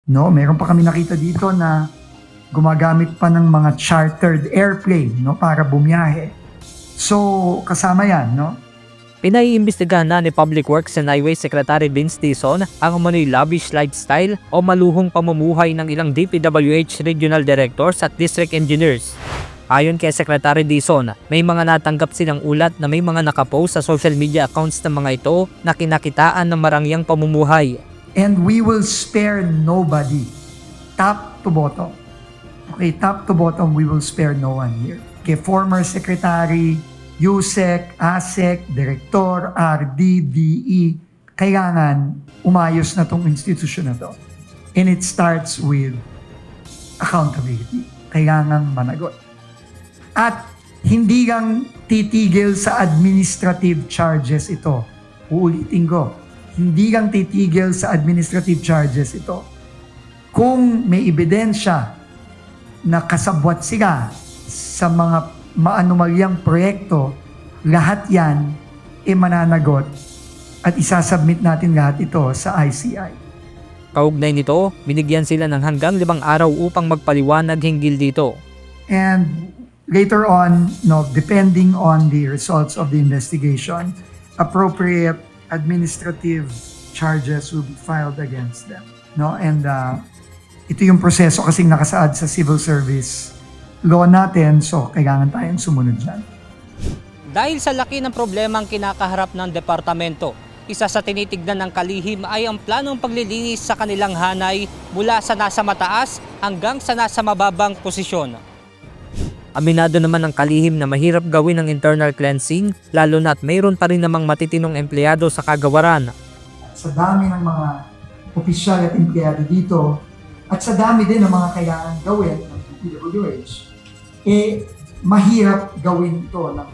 No, meron pa kami nakita dito na gumagamit pa ng mga chartered airplane, no, para bumiyahe. So, kasama yan, no? Pinaiimbestigahan na ni Public Works and Highways Secretary Vince Dizon ang umano'y lavish lifestyle o maluhong pamumuhay ng ilang DPWH regional directors at district engineers. Ayon kay Secretary Dizon, may mga natanggap silang ulat na may mga nakapost sa social media accounts ng mga ito na kinakitaan ng marangyang pamumuhay. And we will spare nobody. Top to bottom. Okay, top to bottom, we will spare no one here. Kay former Secretary, USEC, ASEC, Direktor, RD, DE, kailangan umayos na tong institusyon na to. And it starts with accountability. Kailangan managot. At hindi lang titigil sa administrative charges ito. Uulitin ko, hindi lang titigil sa administrative charges ito. Kung may ebidensya na kasabwat sila sa mga maanumalyang proyekto, lahat yan mananagot at isasubmit natin lahat ito sa ICI. Kaugnay nito, binigyan sila ng hanggang 5 araw upang magpaliwanag hinggil dito. And later on, no, depending on the results of the investigation, appropriate administrative charges will be filed against them. No? And ito yung proseso kasing nakasaad sa civil service law natin, so kailangan tayong sumunod dyan. Dahil sa laki ng problemang kinakaharap ng departamento, isa sa tinitignan ng kalihim ay ang planong paglilinis sa kanilang hanay mula sa nasa mataas hanggang sa nasa mababang posisyon. Aminado naman ng kalihim na mahirap gawin ang internal cleansing, lalo na't mayroon pa rin namang matitinong empleyado sa kagawaran. Sa dami ng mga opisyal at empleyado dito, at sa dami din ng mga kailangan gawin ng DPWH, mahirap gawin ito ng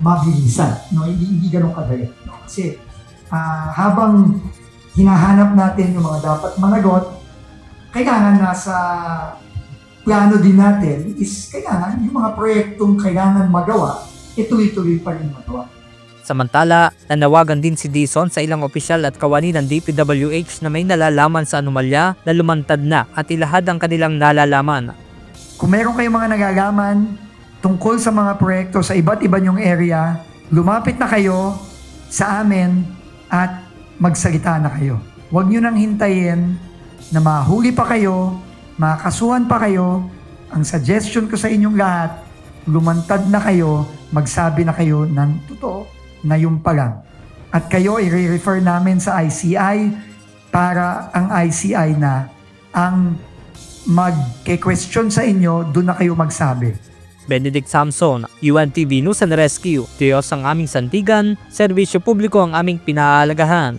mabilisan. No? Hindi ganun kadali. No? Kasi habang hinahanap natin yung mga dapat managot, kailangan nasa plano din natin is kailangan yung mga proyektong kailangan magawa, tuloy-tuloy pa rin magawa. Samantala, nanawagan din si Dizon sa ilang opisyal at kawani ng DPWH na may nalalaman sa anomalya na lumantad na at ilahad ang kanilang nalalaman. Kung meron kayong mga nalalaman tungkol sa mga proyekto sa iba't iba nyong area, lumapit na kayo sa amin at magsalita na kayo. Huwag nyo nang hintayin na mahuli pa kayo, makasuhan pa kayo. Ang suggestion ko sa inyong lahat, lumantad na kayo, magsabi na kayo ng totoo na yung pa lang. At kayo i-refer namin sa ICI para ang ICI na ang mag-question sa inyo, doon na kayo magsabi. Benedict Samson, UNTV News and Rescue. Diyos ang aming sandigan, serbisyo publiko ang aming pinahalagahan.